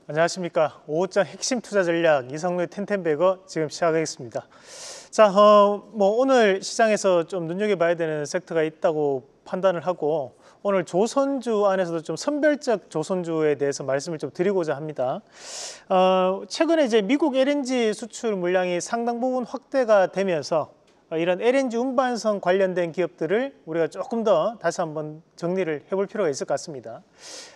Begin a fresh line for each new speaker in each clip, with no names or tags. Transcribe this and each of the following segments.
안녕하십니까. 5장 핵심 투자 전략 이성루의 텐텐베거 지금 시작하겠습니다. 자, 오늘 시장에서 좀 눈여겨봐야 되는 섹터가 있다고 판단을 하고 오늘 조선주 안에서도 좀 선별적 조선주에 대해서 말씀을 좀 드리고자 합니다. 최근에 이제 미국 LNG 수출 물량이 상당 부분 확대가 되면서 이런 LNG 운반선 관련된 기업들을 우리가 조금 더 다시 한번 정리를 해볼 필요가 있을 것 같습니다.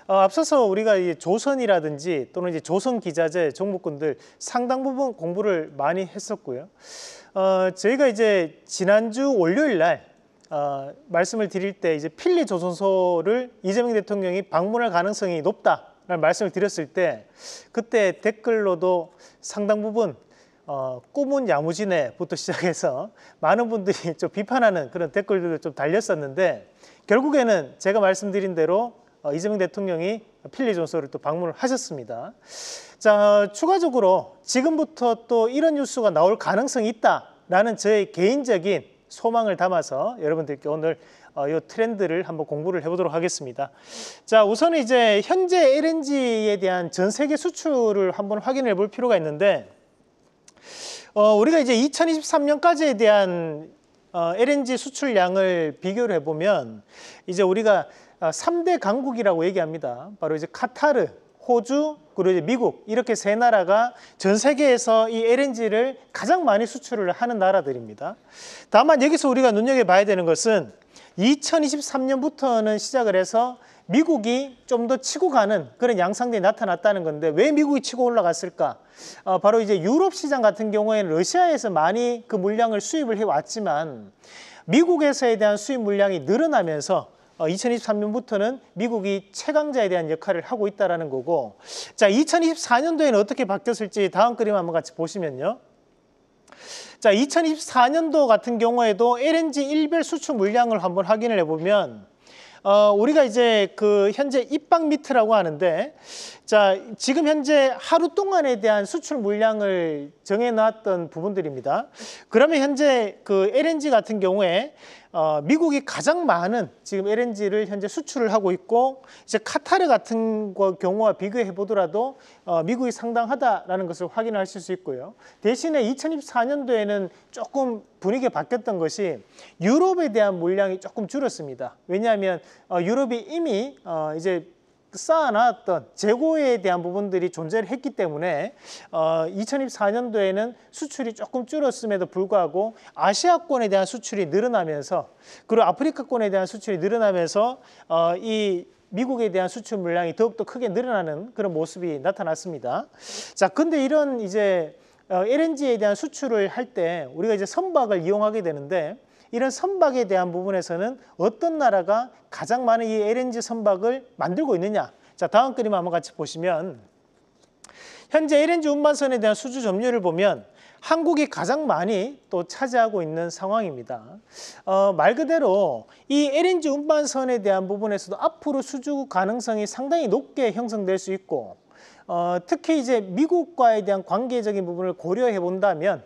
앞서서 우리가 이 조선이라든지 또는 이제 조선기자재 종목군들 상당 부분 공부를 많이 했었고요. 저희가 이제 지난주 월요일 날 말씀을 드릴 때 이제 필리 조선소를 이재명 대통령이 방문할 가능성이 높다라는 말씀을 드렸을 때 그때 댓글로도 상당 부분 꿈은 야무지네부터 시작해서 많은 분들이 좀 비판하는 그런 댓글들도 좀 달렸었는데 결국에는 제가 말씀드린 대로 이재명 대통령이 필리 조선소를 또 방문을 하셨습니다. 자, 추가적으로 지금부터 또 이런 뉴스가 나올 가능성이 있다라는 저의 개인적인 소망을 담아서 여러분들께 오늘 이 트렌드를 한번 공부를 해보도록 하겠습니다. 자, 우선 이제 현재 LNG에 대한 전 세계 수출을 한번 확인해 볼 필요가 있는데 우리가 이제 2023년까지에 대한 LNG 수출량을 비교를 해보면 이제 우리가 3대 강국이라고 얘기합니다. 바로 이제 카타르, 호주, 그리고 이제 미국 이렇게 세 나라가 전 세계에서 이 LNG를 가장 많이 수출을 하는 나라들입니다. 다만 여기서 우리가 눈여겨봐야 되는 것은 2023년부터는 시작을 해서 미국이 좀 더 치고 가는 그런 양상들이 나타났다는 건데 왜 미국이 치고 올라갔을까? 바로 이제 유럽 시장 같은 경우에는 러시아에서 많이 그 물량을 수입을 해왔지만 미국에서에 대한 수입 물량이 늘어나면서 2023년부터는 미국이 최강자에 대한 역할을 하고 있다는 거고, 자, 2024년도에는 어떻게 바뀌었을지 다음 그림 한번 같이 보시면요. 자, 2024년도 같은 경우에도 LNG 일별 수출 물량을 한번 확인을 해보면 우리가 이제 그 현재 입방미트라고 하는데, 자, 지금 현재 하루 동안에 대한 수출 물량을 정해놨던 부분들입니다. 그러면 현재 그 LNG 같은 경우에 미국이 가장 많은 지금 LNG를 현재 수출을 하고 있고, 이제 카타르 같은 경우와 비교해 보더라도 미국이 상당하다라는 것을 확인하실 수 있고요. 대신에 2024년도에는 조금 분위기가 바뀌었던 것이 유럽에 대한 물량이 조금 줄었습니다. 왜냐하면 유럽이 이미 이제 쌓아놨던 재고에 대한 부분들이 존재를 했기 때문에 2024년도에는 수출이 조금 줄었음에도 불구하고 아시아권에 대한 수출이 늘어나면서 그리고 아프리카권에 대한 수출이 늘어나면서 이 미국에 대한 수출 물량이 더욱더 크게 늘어나는 그런 모습이 나타났습니다. 자, 근데 이런 이제 LNG에 대한 수출을 할 때 우리가 이제 선박을 이용하게 되는데 이런 선박에 대한 부분에서는 어떤 나라가 가장 많은 이 LNG 선박을 만들고 있느냐. 자, 다음 그림 한번 같이 보시면 현재 LNG 운반선에 대한 수주 점유율을 보면 한국이 가장 많이 또 차지하고 있는 상황입니다. 말 그대로 이 LNG 운반선에 대한 부분에서도 앞으로 수주 가능성이 상당히 높게 형성될 수 있고 특히 이제 미국과에 대한 관계적인 부분을 고려해 본다면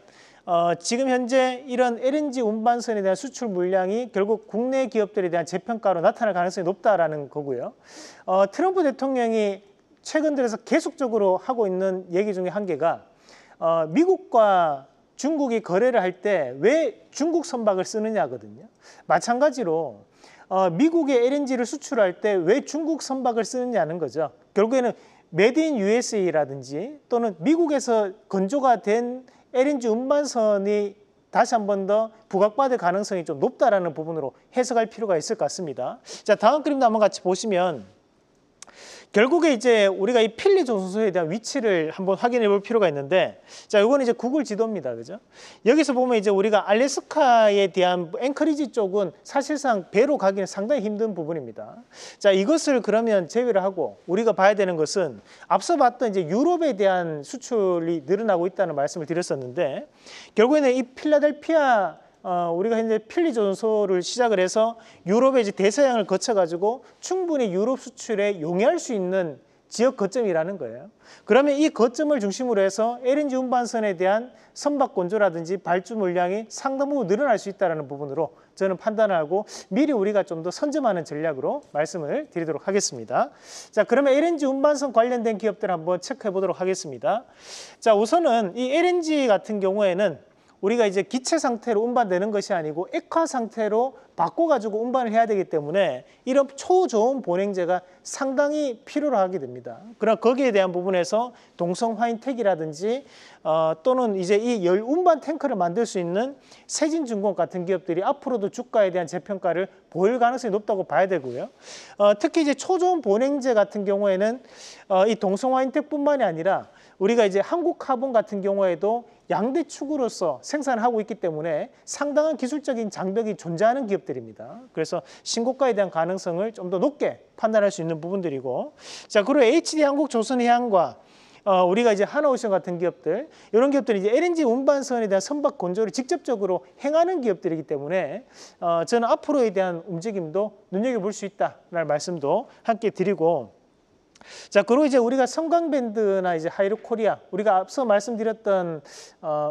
지금 현재 이런 LNG 운반선에 대한 수출 물량이 결국 국내 기업들에 대한 재평가로 나타날 가능성이 높다라는 거고요. 트럼프 대통령이 최근 들어서 계속적으로 하고 있는 얘기 중에 한 개가 미국과 중국이 거래를 할 때 왜 중국 선박을 쓰느냐거든요. 마찬가지로 미국의 LNG를 수출할 때 왜 중국 선박을 쓰느냐는 거죠. 결국에는 메드 인 USA라든지 또는 미국에서 건조가 된 LNG 운반선이 다시 한 번 더 부각받을 가능성이 좀 높다라는 부분으로 해석할 필요가 있을 것 같습니다. 자, 다음 그림도 한번 같이 보시면 결국에 이제 우리가 이 필리 조선소에 대한 위치를 한번 확인해 볼 필요가 있는데, 자, 이거는 이제 구글 지도입니다. 그죠? 여기서 보면 이제 우리가 알래스카에 대한 앵커리지 쪽은 사실상 배로 가기는 상당히 힘든 부분입니다. 자, 이것을 그러면 제외를 하고 우리가 봐야 되는 것은 앞서 봤던 이제 유럽에 대한 수출이 늘어나고 있다는 말씀을 드렸었는데, 결국에는 이 필라델피아 우리가 현재 필리 조선소를 시작을 해서 유럽의 이제 대서양을 거쳐가지고 충분히 유럽 수출에 용이할 수 있는 지역 거점이라는 거예요. 그러면 이 거점을 중심으로 해서 LNG 운반선에 대한 선박 건조라든지 발주 물량이 상당 부분 늘어날 수 있다는 부분으로 저는 판단하고 미리 우리가 좀 더 선점하는 전략으로 말씀을 드리도록 하겠습니다. 자, 그러면 LNG 운반선 관련된 기업들 한번 체크해 보도록 하겠습니다. 자, 우선은 이 LNG 같은 경우에는 우리가 이제 기체 상태로 운반되는 것이 아니고 액화 상태로 바꿔가지고 운반을 해야 되기 때문에 이런 초저온 보냉제가 상당히 필요로 하게 됩니다. 그러나 거기에 대한 부분에서 동성화인텍이라든지 또는 이제 이 열 운반 탱크를 만들 수 있는 세진중공 같은 기업들이 앞으로도 주가에 대한 재평가를 보일 가능성이 높다고 봐야 되고요. 특히 이제 초저온 보냉제 같은 경우에는 이 동성화인텍뿐만이 아니라 우리가 이제 한국카본 같은 경우에도 양대 축으로서 생산하고 있기 때문에 상당한 기술적인 장벽이 존재하는 기업들입니다. 그래서 신고가에 대한 가능성을 좀 더 높게 판단할 수 있는 부분들이고, 자, 그리고 HD한국조선해양과 우리가 이제 하나오션 같은 기업들, 이런 기업들이 이제 LNG 운반선에 대한 선박 건조를 직접적으로 행하는 기업들이기 때문에 저는 앞으로에 대한 움직임도 눈여겨볼 수 있다라는 말씀도 함께 드리고, 자, 그리고 이제 우리가 성광밴드나 이제 하이로코리아, 우리가 앞서 말씀드렸던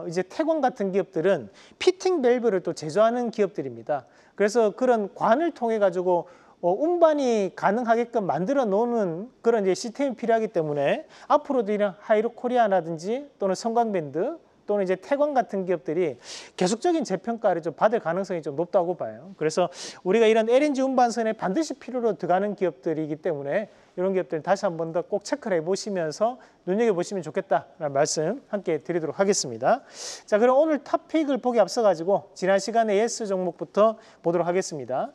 이제 태광 같은 기업들은 피팅 밸브를 또 제조하는 기업들입니다. 그래서 그런 관을 통해 가지고 운반이 가능하게끔 만들어 놓는 그런 이제 시스템이 필요하기 때문에 앞으로도 이런 하이로코리아라든지 또는 성광밴드 또는 이제 태광 같은 기업들이 계속적인 재평가를 좀 받을 가능성이 좀 높다고 봐요. 그래서 우리가 이런 LNG 운반선에 반드시 필요로 들어가는 기업들이기 때문에 이런 기업들 다시 한 번 더 꼭 체크를 해보시면서 눈여겨보시면 좋겠다라는 말씀 함께 드리도록 하겠습니다. 자, 그럼 오늘 토픽을 보기 앞서가지고 지난 시간에 예스 종목부터 보도록 하겠습니다.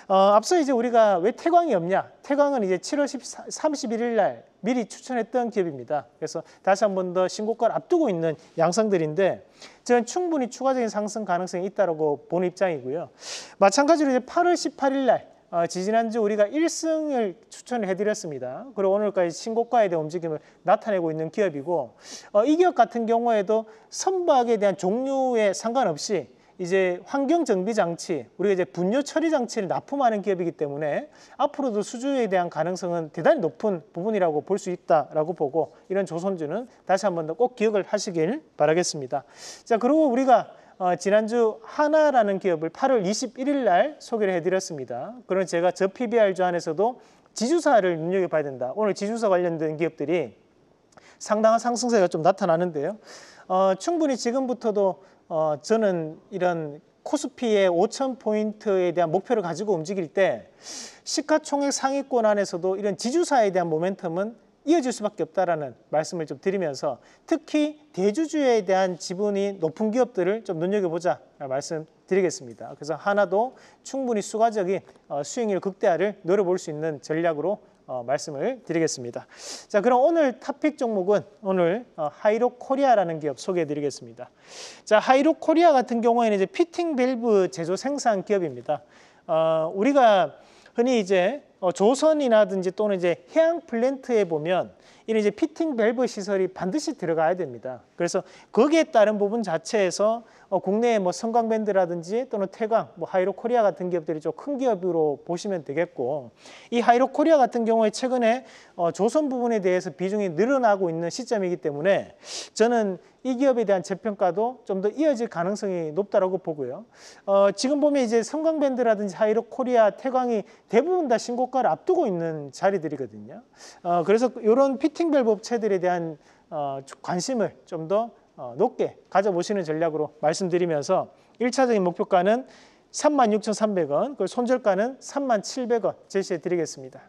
앞서 이제 우리가 왜 태광이 없냐? 태광은 이제 7월 31일 날 미리 추천했던 기업입니다. 그래서 다시 한 번 더 신고가를 앞두고 있는 양상들인데 저는 충분히 추가적인 상승 가능성이 있다고 보는 입장이고요. 마찬가지로 이제 8월 18일 날 지지난주 우리가 1승을 추천을 해드렸습니다. 그리고 오늘까지 신고가에 대한 움직임을 나타내고 있는 기업이고, 이 기업 같은 경우에도 선박에 대한 종류에 상관없이 이제 환경정비장치, 우리가 이제 분뇨 처리 장치를 납품하는 기업이기 때문에 앞으로도 수주에 대한 가능성은 대단히 높은 부분이라고 볼 수 있다라고 보고, 이런 조선주는 다시 한 번 더 꼭 기억을 하시길 바라겠습니다. 자, 그리고 우리가 지난주 하나라는 기업을 8월 21일 날 소개를 해드렸습니다. 그럼 제가 저 PBR주 안에서도 지주사를 눈여겨봐야 된다. 오늘 지주사 관련된 기업들이 상당한 상승세가 좀 나타나는데요. 충분히 지금부터도 저는 이런 코스피의 5,000포인트에 대한 목표를 가지고 움직일 때 시가총액 상위권 안에서도 이런 지주사에 대한 모멘텀은 이어질 수밖에 없다라는 말씀을 좀 드리면서 특히 대주주에 대한 지분이 높은 기업들을 좀 눈여겨보자 말씀드리겠습니다. 그래서 하나도 충분히 추가적인 수익률 극대화를 노려볼 수 있는 전략으로 말씀을 드리겠습니다. 자, 그럼 오늘 토픽 종목은 오늘 하이로코리아라는 기업 소개해드리겠습니다. 자, 하이로코리아 같은 경우에는 이제 피팅 밸브 제조 생산 기업입니다. 우리가 흔히 이제 조선이라든지 또는 이제 해양 플랜트에 보면 이런 이제 피팅 밸브 시설이 반드시 들어가야 됩니다. 그래서 거기에 따른 부분 자체에서 국내의 뭐 성광밴드라든지 또는 태광, 뭐 하이로코리아 같은 기업들이 좀 큰 기업으로 보시면 되겠고, 이 하이로코리아 같은 경우에 최근에 조선 부분에 대해서 비중이 늘어나고 있는 시점이기 때문에 저는 이 기업에 대한 재평가도 좀 더 이어질 가능성이 높다라고 보고요. 지금 보면 이제 성광밴드라든지 하이로코리아, 태광이 대부분 다 신고가를 앞두고 있는 자리들이거든요. 그래서 이런 피팅 밸브 업체들에 대한 관심을 좀 더 높게 가져보시는 전략으로 말씀드리면서 1차적인 목표가는 36,300원, 그리고 손절가는 37,000원 제시해 드리겠습니다.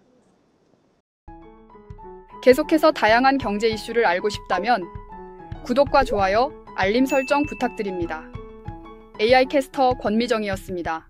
계속해서 다양한 경제 이슈를 알고 싶다면 구독과 좋아요, 알림 설정 부탁드립니다. AI 캐스터 권미정이었습니다.